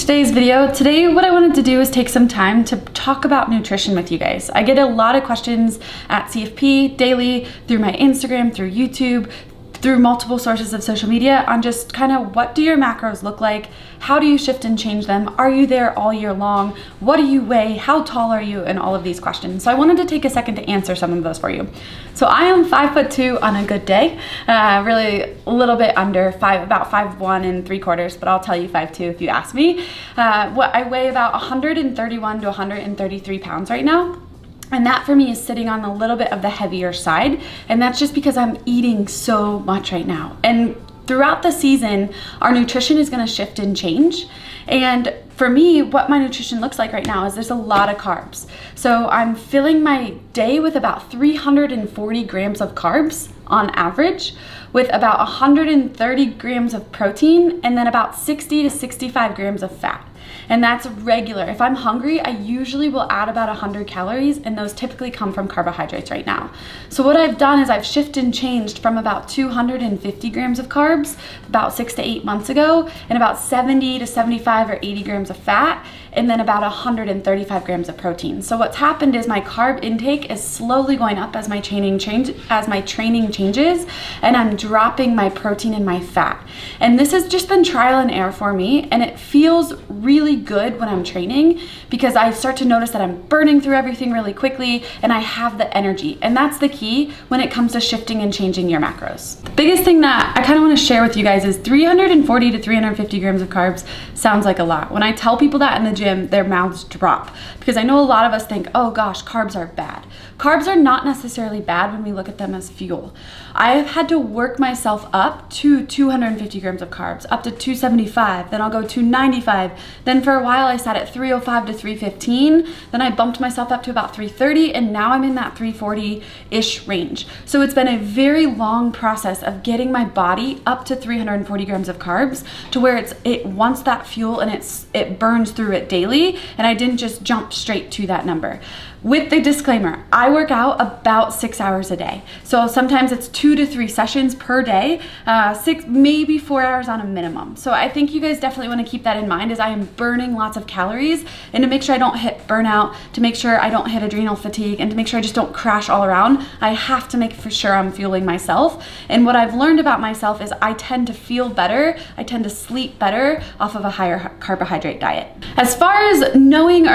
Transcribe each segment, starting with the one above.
today's video. Today, what I wanted to do is take some time to talk about nutrition with you guys. I get a lot of questions at CFP daily, through my Instagram, through YouTube, through multiple sources of social media on just kind of what do your macros look like? How do you shift and change them? Are you there all year long? What do you weigh? How tall are you? And all of these questions. So I wanted to take a second to answer some of those for you. So I am 5'2" on a good day, really a little bit under about 5'1 3/4, but I'll tell you 5'2" if you ask me. What I weigh about 131 to 133 pounds right now. And that for me is sitting on a little bit of the heavier side. And that's just because I'm eating so much right now. And throughout the season, our nutrition is gonna shift and change. And for me, what my nutrition looks like right now is there's a lot of carbs. So I'm filling my day with about 340 grams of carbs on average, with about 130 grams of protein, and then about 60 to 65 grams of fat. And that's regular. If I'm hungry, I usually will add about 100 calories, and those typically come from carbohydrates right now. So what I've done is I've shifted and changed from about 250 grams of carbs about 6 to 8 months ago, and about 70 to 75 or 80 grams of fat, and then about 135 grams of protein. So what's happened is my carb intake is slowly going up as my training changes, and I'm dropping my protein and my fat. And this has just been trial and error for me, and it feels really good when I'm training because I start to notice that I'm burning through everything really quickly and I have the energy. And that's the key when it comes to shifting and changing your macros. The biggest thing that I kind of want to share with you guys is 340 to 350 grams of carbs sounds like a lot. When I tell people that in the gym, their mouths drop because I know a lot of us think, oh gosh, carbs are bad. Carbs are not necessarily bad when we look at them as fuel. I have had to work myself up to 250 grams of carbs, up to 275, then I'll go 295. Then for a while I sat at 305 to 315, then I bumped myself up to about 330, and now I'm in that 340-ish range. So it's been a very long process of getting my body up to 340 grams of carbs to where it wants that fuel and it burns through it daily, and I didn't just jump straight to that number. With the disclaimer, I work out about 6 hours a day. So sometimes it's 2 to 3 sessions per day, 6, maybe 4 hours on a minimum. So I think you guys definitely want to keep that in mind as I am burning lots of calories, and to make sure I don't hit burnout, to make sure I don't hit adrenal fatigue, and to make sure I just don't crash all around, I have to make for sure I'm fueling myself. And what I've learned about myself is I tend to feel better, I tend to sleep better off of a higher carbohydrate diet. As far as knowing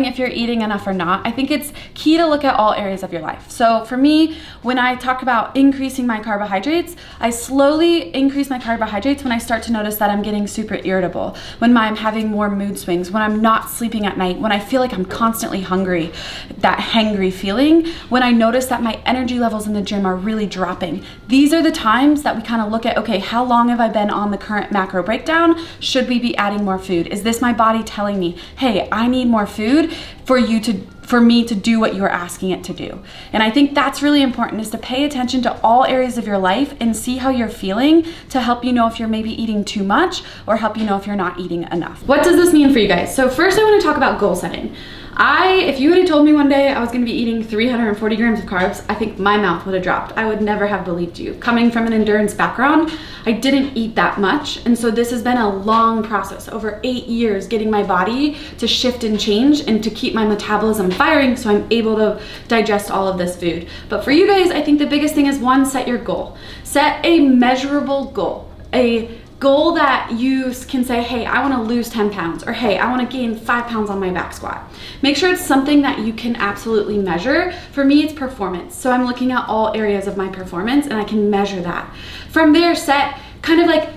if you're eating enough or not, I think it's key to look at all areas of your life. So for me, when I talk about increasing my carbohydrates, I slowly increase my carbohydrates when I start to notice that I'm getting super irritable, when I'm having more mood swings, when I'm not sleeping at night, when I feel like I'm constantly hungry, that hangry feeling, when I notice that my energy levels in the gym are really dropping. These are the times that we kind of look at, okay, how long have I been on the current macro breakdown? Should we be adding more food? Is this my body telling me, hey, I need more food for me to do what you're asking it to do? And I think that's really important, is to pay attention to all areas of your life and see how you're feeling to help you know if you're maybe eating too much or help you know if you're not eating enough. What does this mean for you guys? So first I want to talk about goal setting. If you would have told me one day I was going to be eating 340 grams of carbs, I think my mouth would have dropped. I would never have believed you. Coming from an endurance background, I didn't eat that much. And so this has been a long process, over 8 years, getting my body to shift and change and to keep my metabolism firing so I'm able to digest all of this food. But for you guys, I think the biggest thing is, one, set your goal. Set a measurable goal. A goal that you can say, hey, I want to lose 10 pounds, or hey, I want to gain 5 pounds on my back squat. Make sure it's something that you can absolutely measure. For me, it's performance. So I'm looking at all areas of my performance and I can measure that. From there, set kind of like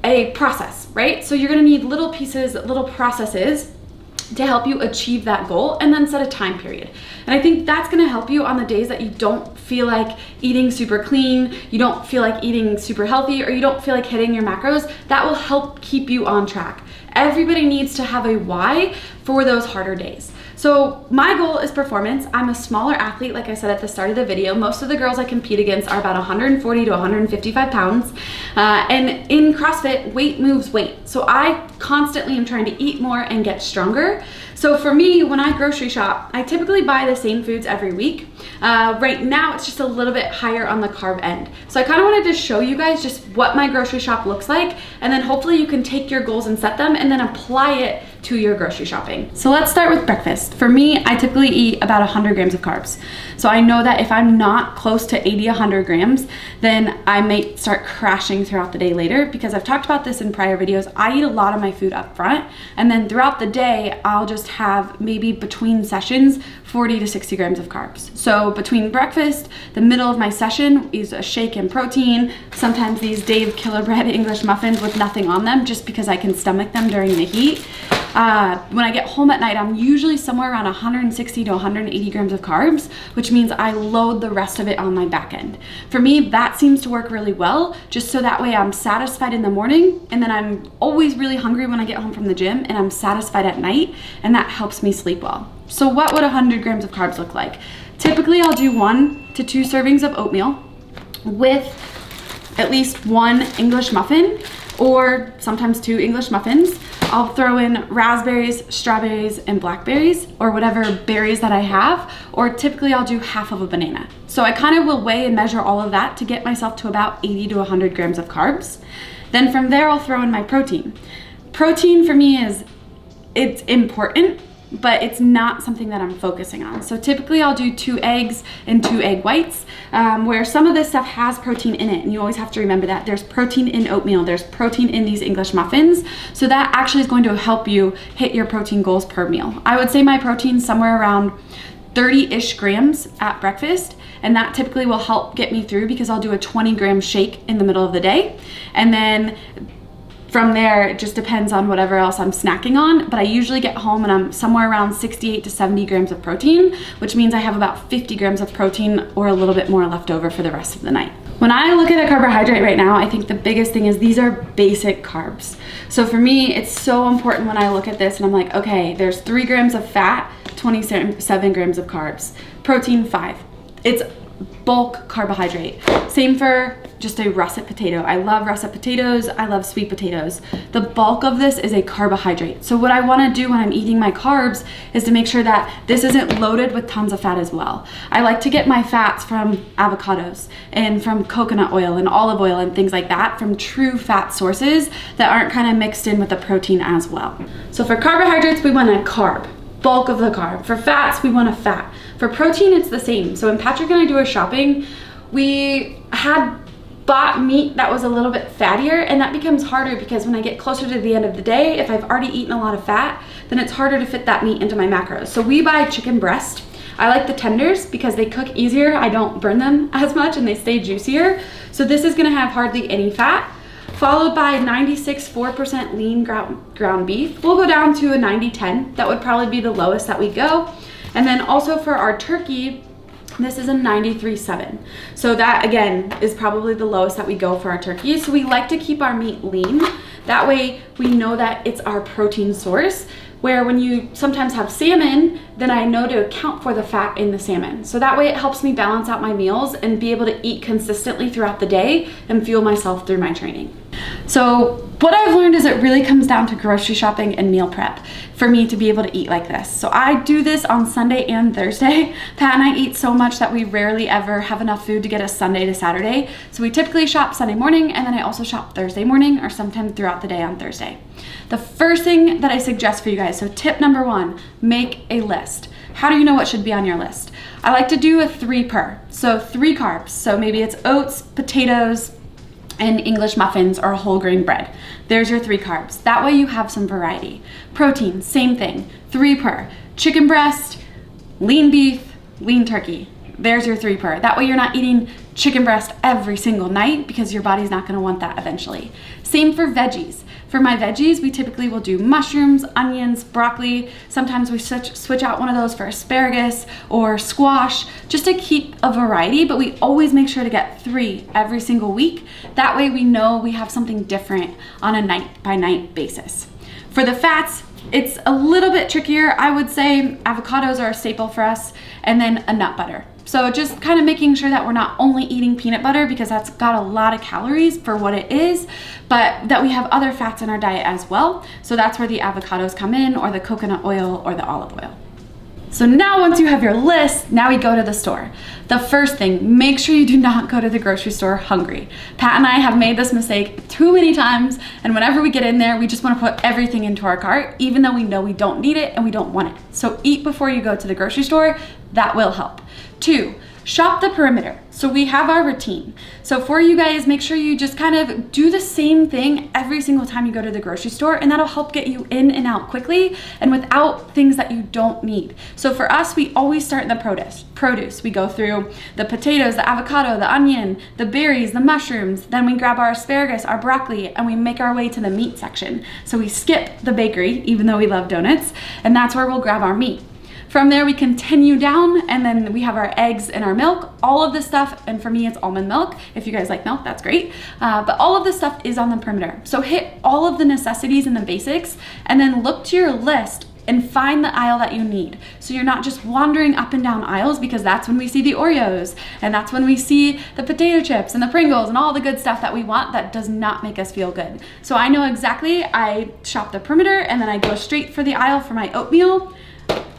a process, right? So you're going to need little pieces, little processes to help you achieve that goal, and then set a time period. And I think that's gonna help you on the days that you don't feel like eating super clean, you don't feel like eating super healthy, or you don't feel like hitting your macros. That will help keep you on track. Everybody needs to have a why for those harder days. So my goal is performance. I'm a smaller athlete, like I said at the start of the video. Most of the girls I compete against are about 140 to 155 pounds. And in CrossFit, weight moves weight. So I constantly am trying to eat more and get stronger. So for me, when I grocery shop, I typically buy the same foods every week. Right now, it's just a little bit higher on the carb end. So I kind of wanted to show you guys just what my grocery shop looks like, and then hopefully you can take your goals and set them and then apply it to your grocery shopping. So let's start with breakfast. For me, I typically eat about 100 grams of carbs. So I know that if I'm not close to 80, 100 grams, then I may start crashing throughout the day later, because I've talked about this in prior videos. I eat a lot of my food up front, and then throughout the day, I'll just have maybe between sessions, 40 to 60 grams of carbs. So between breakfast, the middle of my session is a shake and protein, sometimes these Dave Killer Bread English muffins with nothing on them, just because I can stomach them during the heat. When I get home at night, I'm usually somewhere around 160 to 180 grams of carbs, which means I load the rest of it on my back end. For me, that seems to work really well, just so that way I'm satisfied in the morning, and then I'm always really hungry when I get home from the gym, and I'm satisfied at night, and that helps me sleep well. So what would 100 grams of carbs look like? Typically, I'll do 1 to 2 servings of oatmeal with at least 1 English muffin, or sometimes 2 English muffins. I'll throw in raspberries, strawberries, and blackberries, or whatever berries that I have, or typically I'll do half of a banana. So I kind of will weigh and measure all of that to get myself to about 80 to 100 grams of carbs. Then from there, I'll throw in my protein. Protein for me it's important, but it's not something that I'm focusing on. So typically I'll do 2 eggs and 2 egg whites, where some of this stuff has protein in it, and you always have to remember that. There's protein in oatmeal, there's protein in these English muffins, so that actually is going to help you hit your protein goals per meal. I would say my protein's somewhere around 30-ish grams at breakfast, and that typically will help get me through, because I'll do a 20-gram shake in the middle of the day, and then from there, it just depends on whatever else I'm snacking on, but I usually get home and I'm somewhere around 68 to 70 grams of protein, which means I have about 50 grams of protein or a little bit more left over for the rest of the night. When I look at a carbohydrate right now, I think the biggest thing is these are basic carbs. So for me, it's so important when I look at this and I'm like, okay, there's 3 grams of fat, 27 grams of carbs, protein 5. It's bulk carbohydrate. Same for just a russet potato. I love russet potatoes. I love sweet potatoes. The bulk of this is a carbohydrate. So what I want to do when I'm eating my carbs is to make sure that this isn't loaded with tons of fat as well. I like to get my fats from avocados and from coconut oil and olive oil and things like that, from true fat sources that aren't kind of mixed in with the protein as well. So for carbohydrates, we want a carb. Bulk of the carb. For fats, we want a fat. For protein, it's the same. So when Patrick and I do our shopping, we had bought meat that was a little bit fattier, and that becomes harder because when I get closer to the end of the day, if I've already eaten a lot of fat, then it's harder to fit that meat into my macros. So we buy chicken breast. I like the tenders because they cook easier. I don't burn them as much and they stay juicier. So this is gonna have hardly any fat, followed by 96.4% lean ground beef. We'll go down to a 90-10. That would probably be the lowest that we go. And then also for our turkey, this is a 93.7. So that again is probably the lowest that we go for our turkey. So we like to keep our meat lean. That way we know that it's our protein source, where when you sometimes have salmon, then I know to account for the fat in the salmon. So that way it helps me balance out my meals and be able to eat consistently throughout the day and fuel myself through my training. So what I've learned is it really comes down to grocery shopping and meal prep for me to be able to eat like this. So I do this on Sunday and Thursday. Pat and I eat so much that we rarely ever have enough food to get us Sunday to Saturday. So we typically shop Sunday morning, and then I also shop Thursday morning or sometime throughout the day on Thursday. The first thing that I suggest for you guys, so tip number 1, make a list. How do you know what should be on your list? I like to do a 3 per, so 3 carbs. So maybe it's oats, potatoes, and English muffins or whole grain bread. There's your 3 carbs. That way you have some variety. Protein, same thing, 3 per. Chicken breast, lean beef, lean turkey. There's your 3 per. That way you're not eating chicken breast every single night because your body's not gonna want that eventually. Same for veggies. For my veggies, we typically will do mushrooms, onions, broccoli. Sometimes we switch out one of those for asparagus or squash, just to keep a variety, but we always make sure to get 3 every single week. That way we know we have something different on a night by night basis. For the fats, It's a little bit trickier. I would say avocados are a staple for us, and then a nut butter. So just kind of making sure that we're not only eating peanut butter, because that's got a lot of calories for what it is, but that we have other fats in our diet as well. So that's where the avocados come in, or the coconut oil or the olive oil. So now once you have your list, now we go to the store. The first thing, make sure you do not go to the grocery store hungry. Pat and I have made this mistake too many times, and whenever we get in there, we just want to put everything into our cart, even though we know we don't need it and we don't want it. So eat before you go to the grocery store. That will help. 2, shop the perimeter. So we have our routine. So for you guys, make sure you just kind of do the same thing every single time you go to the grocery store, and that'll help get you in and out quickly and without things that you don't need. So for us, we always start in the produce. We go through the potatoes, the avocado, the onion, the berries, the mushrooms, then we grab our asparagus, our broccoli, and we make our way to the meat section. So we skip the bakery, even though we love donuts, and that's where we'll grab our meat. From there, we continue down, and then we have our eggs and our milk, all of this stuff, and for me, it's almond milk. If you guys like milk, that's great. But all of this stuff is on the perimeter. So hit all of the necessities and the basics, and then look to your list and find the aisle that you need. So you're not just wandering up and down aisles, because that's when we see the Oreos, and that's when we see the potato chips and the Pringles and all the good stuff that we want that does not make us feel good. So I know exactly, I shop the perimeter, and then I go straight for the aisle for my oatmeal.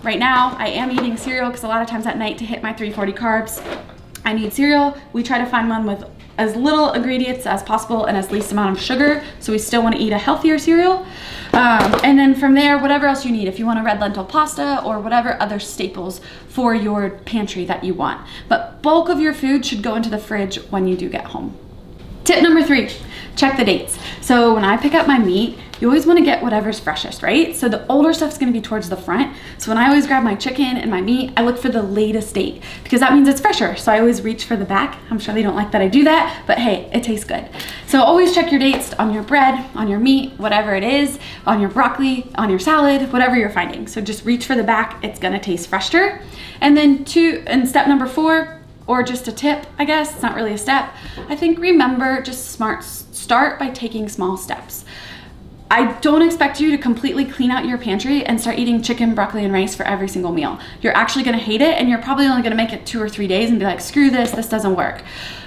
Right now, I am eating cereal because a lot of times at night to hit my 340 carbs, I need cereal. We try to find one with as little ingredients as possible and as least amount of sugar, so we still want to eat a healthier cereal. And then from there, whatever else you need, if you want a red lentil pasta or whatever other staples for your pantry that you want. But bulk of your food should go into the fridge when you do get home. Tip number 3, check the dates. So when I pick up my meat, you always want to get whatever's freshest, right? So the older stuff's going to be towards the front. So when I always grab my chicken and my meat, I look for the latest date, because that means it's fresher. So I always reach for the back. I'm sure they don't like that I do that, but hey, it tastes good. So always check your dates on your bread, on your meat, whatever it is, on your broccoli, on your salad, whatever you're finding. So just reach for the back. It's going to taste fresher. And then step number 4, or just a tip, I guess, it's not really a step. I think remember, just start by taking small steps. I don't expect you to completely clean out your pantry and start eating chicken, broccoli, and rice for every single meal. You're actually gonna hate it, and you're probably only gonna make it 2 or 3 days and be like, screw this doesn't work.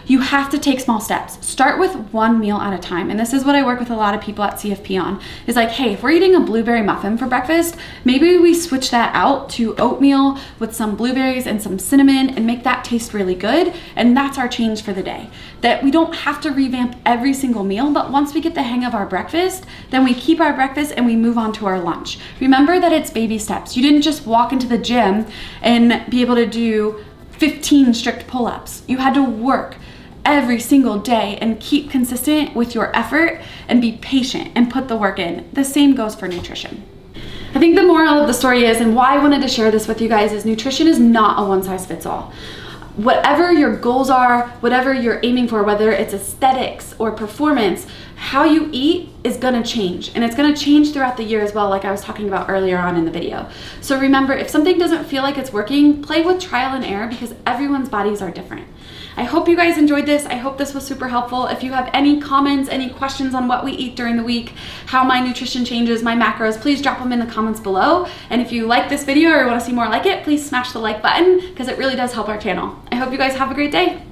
You have to take small steps. Start with one meal at a time. And this is what I work with a lot of people at CFP on, is like, hey, if we're eating a blueberry muffin for breakfast, maybe we switch that out to oatmeal with some blueberries and some cinnamon and make that taste really good. And that's our change for the day. That we don't have to revamp every single meal, but once we get the hang of our breakfast, then we keep our breakfast and we move on to our lunch. Remember that it's baby steps. You didn't just walk into the gym and be able to do 15 strict pull-ups. You had to work every single day and keep consistent with your effort and be patient and put the work in. The same goes for nutrition. I think the moral of the story is, and why I wanted to share this with you guys, is nutrition is not a one-size-fits-all. Whatever your goals are, whatever you're aiming for, whether it's aesthetics or performance, how you eat is gonna change, and it's gonna change throughout the year as well, like I was talking about earlier on in the video. So remember, if something doesn't feel like it's working, play with trial and error, because everyone's bodies are different. I hope you guys enjoyed this. I hope this was super helpful. If you have any comments, any questions on what we eat during the week, how my nutrition changes, my macros, please drop them in the comments below. And if you like this video or want to see more like it, please smash the like button, because it really does help our channel. I hope you guys have a great day.